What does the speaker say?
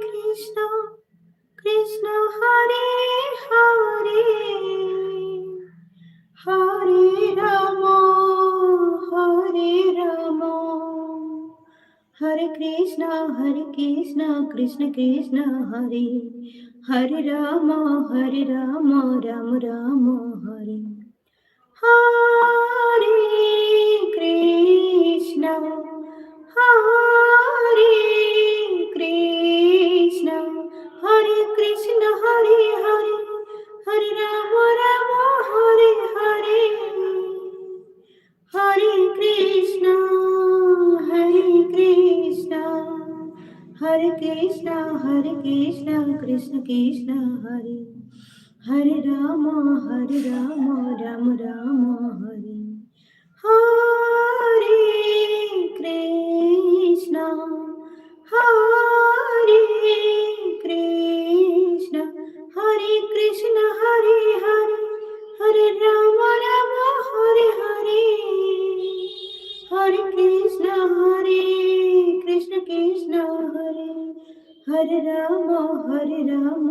Krishna Krishna Hare Hare Hare Ram Hare Krishna Krishna Krishna Hare Hare Ram Ram Ram Hare Hare Krishna Hare Krishna Hare Hare Hare Ram Hare Hare Hare Krishna Krishna Krishna Hare Hare Ram Ram Ram Hare Hare Krishna Hare Krishna Hare Hare Hare Ram Hare Hare Hare Krishna Krishna Hare Hare Ram